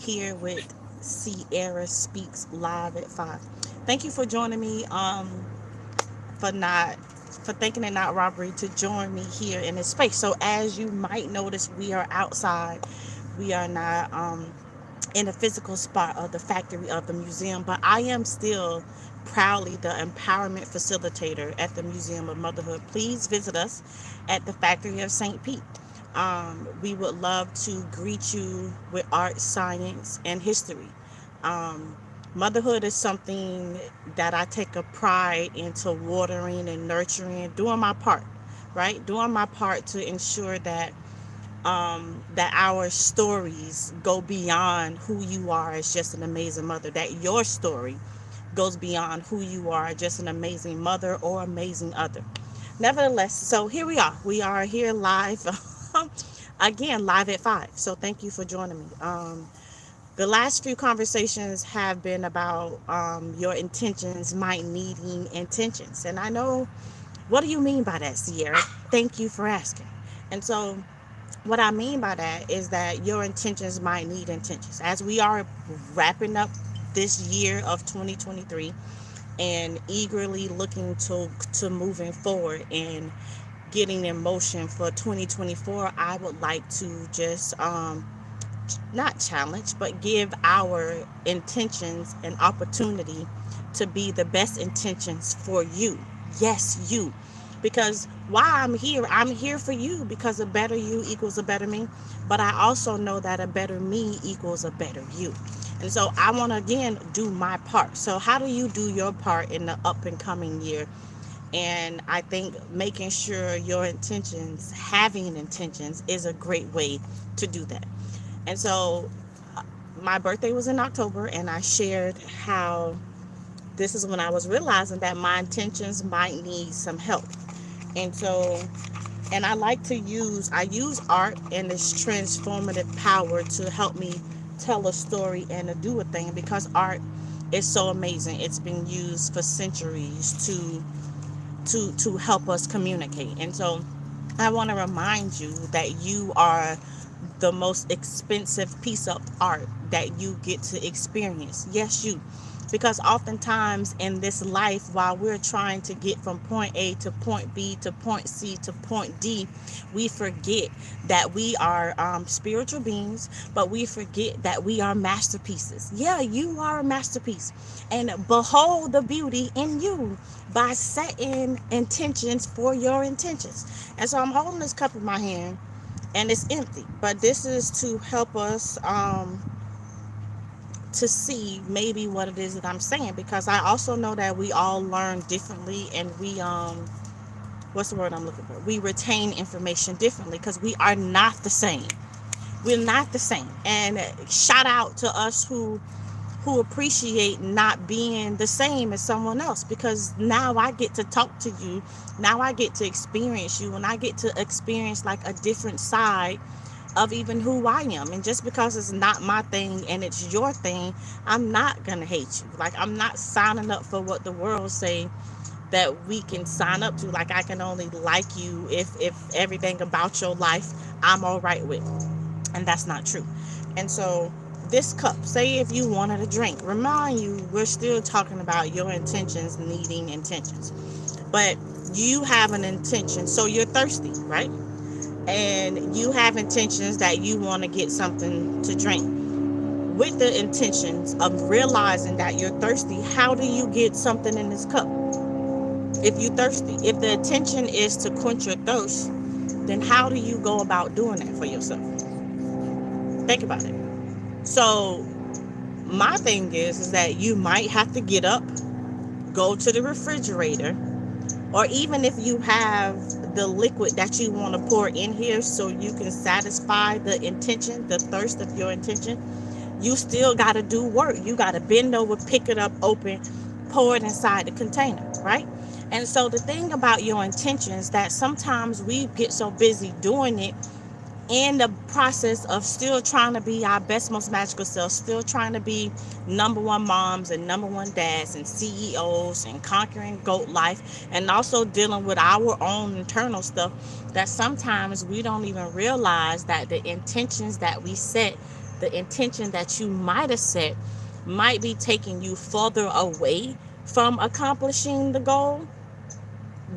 here with Sierra Speaks live at 5. Thank you for joining me. For not for thinking it not robbery to join me here in this space. So as you might notice, we are outside. We are not in the physical spot of the factory of the museum, but I am still proudly the empowerment facilitator at the Museum of Motherhood. Please visit us at the Factory of St. Pete. We would love to greet you with art, science, and history. Um, Motherhood is something that I take a pride into watering and nurturing, doing my part, right? Doing my part to ensure that our stories go beyond who you are as just an amazing mother, that your story goes beyond who you are, just an amazing mother or amazing other. Nevertheless, so here we are. We are here live, again, live at 5. So thank you for joining me. The last few conversations have been about your intentions might needing intentions. And I know, what do you mean by that, Sierra? Thank you for asking. And so what I mean by that is that your intentions might need intentions. As we are wrapping up this year of 2023 and eagerly looking to moving forward and getting in motion for 2024, I would like to just not challenge, but give our intentions an opportunity to be the best intentions for you. Yes, you. Because why I'm here for you because a better you equals a better me. But I also know that a better me equals a better you. And so I want to again do my part. So how do you do your part in the up and coming year? And I think making sure your intentions, having intentions, is a great way to do that. And so my birthday was in October, and I shared how this is when I was realizing that my intentions might need some help. And so, and I use art and its transformative power to help me tell a story and to do a thing, because art is so amazing. It's been used for centuries to help us communicate. And so I want to remind you that you are the most expensive piece of art that you get to experience. Yes, you. Because oftentimes in this life, while we're trying to get from point A to point B to point C to point D, we forget that we are spiritual beings, but we forget that we are masterpieces. Yeah, you are a masterpiece. And behold the beauty in you by setting intentions for your intentions. And so I'm holding this cup in my hand, and it's empty, but this is to help us to see maybe what it is that I'm saying, because I also know that we all learn differently, and we what's the word I'm looking for, we retain information differently because we are not the same. We're not the same. And shout out to us who appreciate not being the same as someone else, because now I get to talk to you, now I get to experience you, and I get to experience like a different side of even who I am. And just because it's not my thing and it's your thing, I'm not gonna hate you. Like, I'm not signing up for what the world say that we can sign up to. Like, I can only like you if everything about your life I'm all right with. And that's not true. And so this cup, say if you wanted a drink, remind you we're still talking about your intentions needing intentions. But you have an intention, so you're thirsty, right? And you have intentions that you want to get something to drink. With the intentions of realizing that you're thirsty, how do you get something in this cup? If you're thirsty, if the intention is to quench your thirst, then how do you go about doing that for yourself? Think about it. So my thing is that you might have to get up, go to the refrigerator, or even if you have the liquid that you want to pour in here so you can satisfy the intention, the thirst of your intention, you still got to do work. You got to bend over, pick it up, open, pour it inside the container, right? And so the thing about your intentions, that sometimes we get so busy doing it in the process of still trying to be our best, most magical self, still trying to be number one moms and number one dads and CEOs and conquering GOAT life, and also dealing with our own internal stuff, that sometimes we don't even realize that the intentions that we set the intention that you might have set might be taking you further away from accomplishing the goal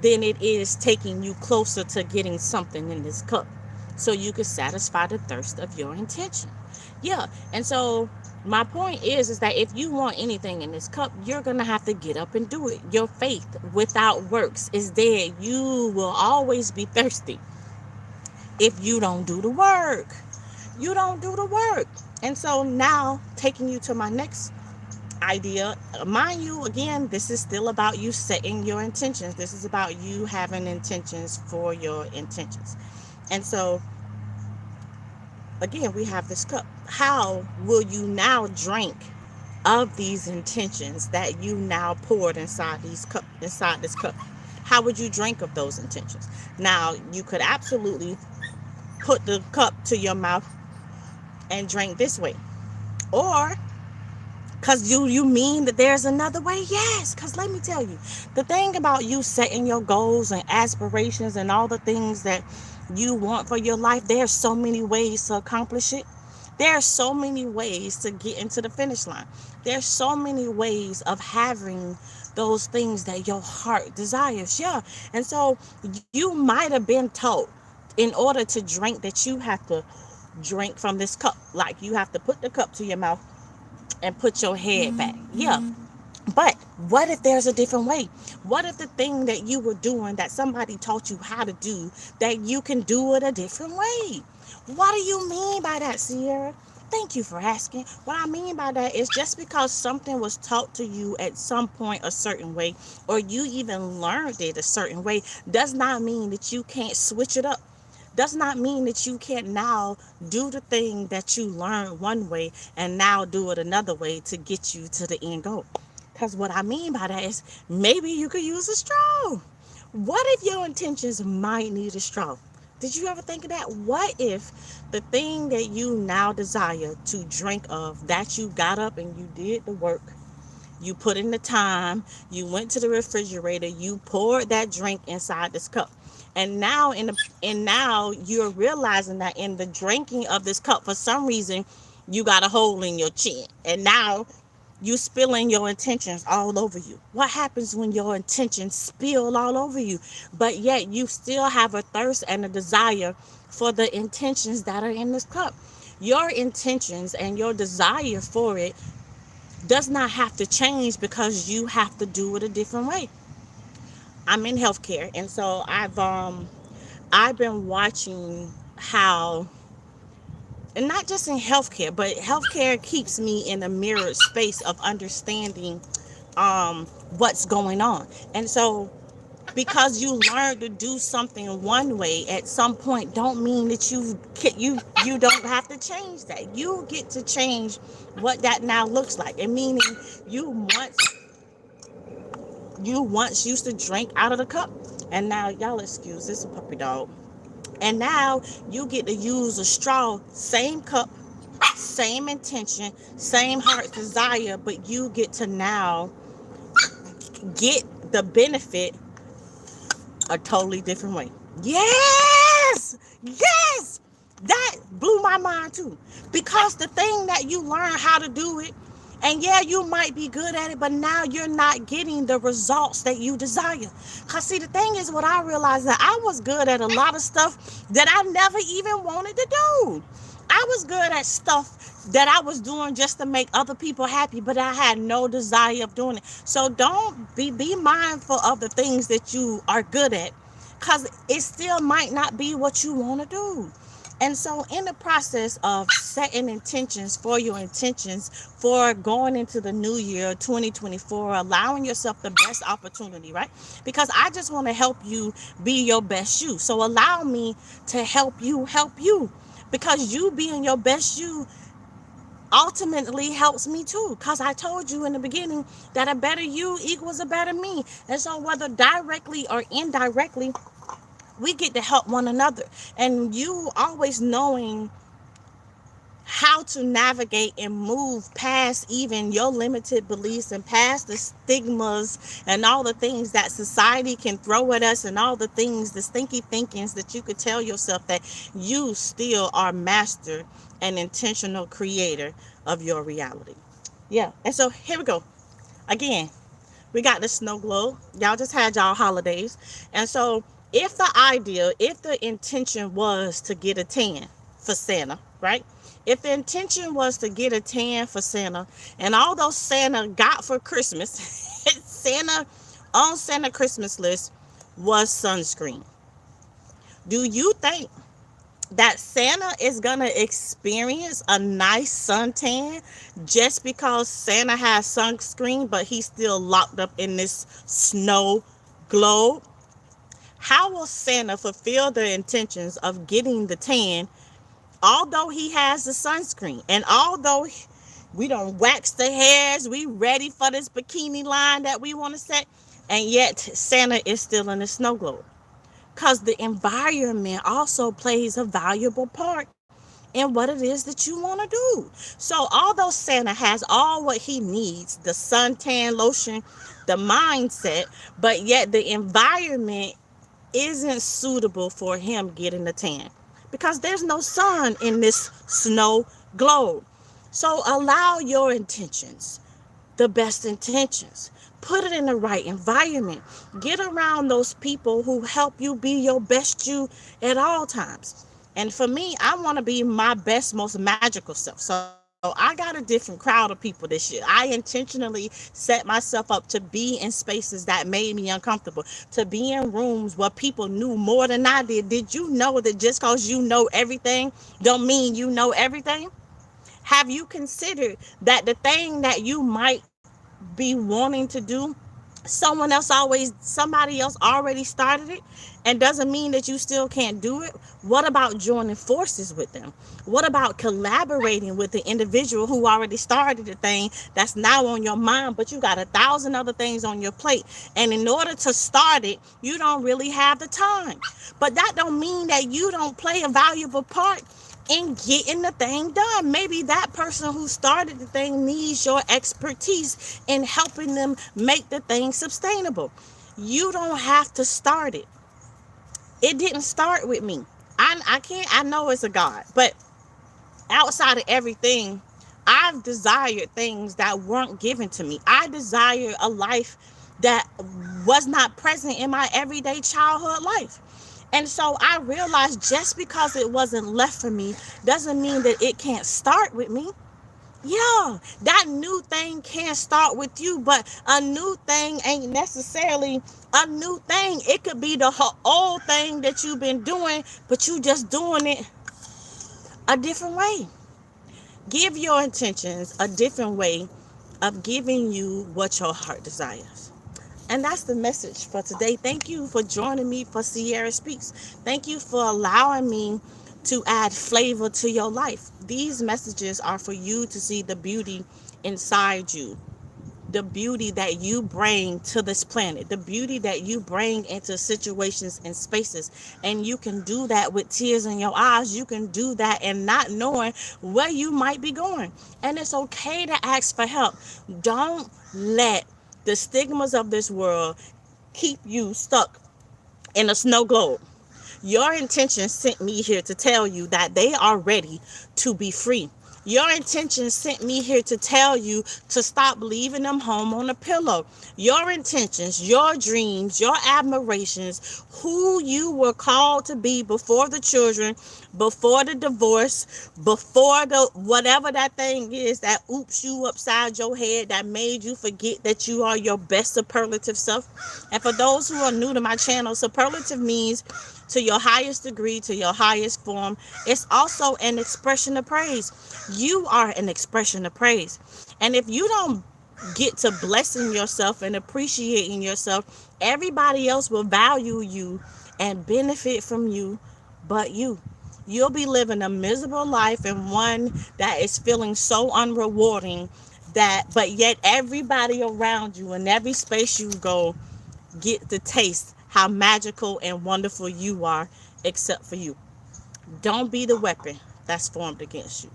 than it is taking you closer to getting something in this cup so you can satisfy the thirst of your intention. Yeah. And so my point is that if you want anything in this cup, you're going to have to get up and do it. Your faith without works is dead. You will always be thirsty if you don't do the work. You don't do the work. And so now, taking you to my next idea, mind you, again, this is still about you setting your intentions. This is about you having intentions for your intentions. And so again, we have this cup. How will you now drink of these intentions that you now poured inside this cup? How would you drink of those intentions? Now, you could absolutely put the cup to your mouth and drink this way. Or, because you mean that there's another way? Yes, because let me tell you, the thing about you setting your goals and aspirations and all the things that you want for your life, there's so many ways to accomplish it. There are so many ways to get into the finish line. There's so many ways of having those things that your heart desires. Yeah. And so you might have been told in order to drink that you have to drink from this cup. Like you have to put the cup to your mouth and put your head back. Yeah. But what if there's a different way? What if the thing that you were doing that somebody taught you how to do, that you can do it a different way? What do you mean by that, Sierra? Thank you for asking. What I mean by that is just because something was taught to you at some point a certain way, or you even learned it a certain way, does not mean that you can't switch it up. Does not mean that you can't now do the thing that you learned one way and now do it another way to get you to the end goal. Because what I mean by that is maybe you could use a straw. What if your intentions might need a straw? Did you ever think of that? What if the thing that you now desire to drink of, that you got up and you did the work, you put in the time, you went to the refrigerator, you poured that drink inside this cup. And now you're realizing that in the drinking of this cup, for some reason, you got a hole in your chin. And now you spilling your intentions all over you. What happens when your intentions spill all over you, but yet you still have a thirst and a desire for the intentions that are in this cup? Your intentions and your desire for it does not have to change because you have to do it a different way. I'm in healthcare, and so I've been watching how, and not just in healthcare, but healthcare keeps me in a mirrored space of understanding what's going on. And so because you learn to do something one way at some point don't mean that you don't have to change that. You get to change what that now looks like. And meaning you once used to drink out of the cup, and now, y'all excuse this puppy dog, and now you get to use a straw. Same cup, same intention, same heart desire, but you get to now get the benefit a totally different way. Yes! Yes! That blew my mind too. Because the thing that you learn how to do it, and yeah, you might be good at it, but now you're not getting the results that you desire. Because see, the thing is, what I realized, that I was good at a lot of stuff that I never even wanted to do. I was good at stuff that I was doing just to make other people happy, but I had no desire of doing it. So don't be mindful of the things that you are good at, because it still might not be what you want to do. And so in the process of setting intentions for your intentions for going into the new year 2024, allowing yourself the best opportunity, right? Because I just want to help you be your best you. So allow me to help you, because you being your best you ultimately helps me too. Because I told you in the beginning that a better you equals a better me. And so whether directly or indirectly, we get to help one another. And you always knowing how to navigate and move past even your limited beliefs and past the stigmas and all the things that society can throw at us and all the things, the stinky thinkings that you could tell yourself that you still are master and intentional creator of your reality. Yeah. And so here we go. Again, we got the snow globe. Y'all just had y'all holidays. And so if the intention was to get a tan for Santa, right? If the intention was to get a tan for Santa and all those Santa got for Christmas, Santa on Santa Christmas list was sunscreen. Do you think that Santa is gonna experience a nice suntan just because Santa has sunscreen, but he's still locked up in this snow globe? How will Santa fulfill the intentions of getting the tan, although he has the sunscreen, and although we don't wax the hairs, we ready for this bikini line that we want to set, and yet Santa is still in the snow globe? Because the environment also plays a valuable part in what it is that you want to do. So although Santa has all what he needs, the suntan lotion, the mindset, but yet the environment isn't suitable for him getting the tan because there's no sun in this snow globe. So allow your intentions, the best intentions. Put it in the right environment. Get around those people who help you be your best you at all times. And for me, I want to be my best, most magical self. So I got a different crowd of people this year. I intentionally set myself up to be in spaces that made me uncomfortable, to be in rooms where people knew more than I did. Did you know that just because you know everything don't mean you know everything? Have you considered that the thing that you might be wanting to do, somebody else already started it, and doesn't mean that you still can't do it? What about joining forces with them? What about collaborating with the individual who already started the thing that's now on your mind, but you got 1,000 other things on your plate, and in order to start it you don't really have the time? But that don't mean that you don't play a valuable part in getting the thing done. Maybe that person who started the thing needs your expertise in helping them make the thing sustainable. You don't have to start it. It didn't start with me. I know it's a God, but outside of everything, I've desired things that weren't given to me. I desired a life that was not present in my everyday childhood life. And so I realized just because it wasn't left for me doesn't mean that it can't start with me. Yeah, that new thing can start with you, but a new thing ain't necessarily a new thing. It could be the old thing that you've been doing, but you just doing it a different way. Give your intentions a different way of giving you what your heart desires. And that's the message for today. Thank you for joining me for Sierra Speaks. Thank you for allowing me to add flavor to your life. These messages are for you to see the beauty inside you, the beauty that you bring to this planet, the beauty that you bring into situations and spaces. And you can do that with tears in your eyes. You can do that and not knowing where you might be going. And it's okay to ask for help. Don't let the stigmas of this world keep you stuck in a snow globe. Your intention sent me here to tell you that they are ready to be free. Your intention sent me here to tell you to stop leaving them home on a pillow. Your intentions, your dreams, your admirations, who you were called to be before the children, before the divorce, before the whatever that thing is that oops you upside your head, that made you forget that you are your best superlative self. And for those who are new to my channel, superlative means to your highest degree, to your highest form. It's also an expression of praise. You are an expression of praise. And if you don't get to blessing yourself and appreciating yourself, everybody else will value you and benefit from you but you. You'll be living a miserable life and one that is feeling so unrewarding that, but yet everybody around you and every space you go get to taste how magical and wonderful you are except for you. Don't be the weapon that's formed against you.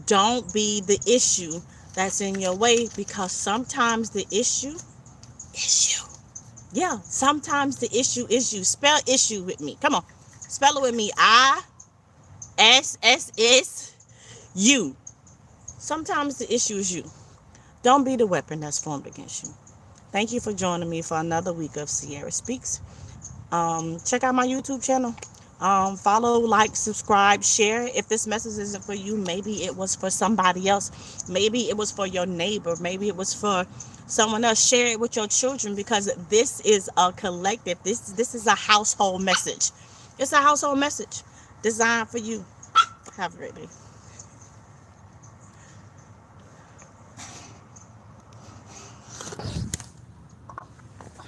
Don't be the issue that's in your way, because sometimes the issue is you. Yeah, sometimes the issue is you. Spell issue with me. Come on. Spell it with me. ISSSU. Sometimes the issue is you. Don't be the weapon that's formed against you. Thank you for joining me for another week of Sierra Speaks. Check out my YouTube channel. Follow, like, subscribe, share. If this message isn't for you, maybe it was for somebody else. Maybe it was for your neighbor. Maybe it was for someone else. Share it with your children, because this is a collective. This is a household message. It's a household message designed for you. Have a great day.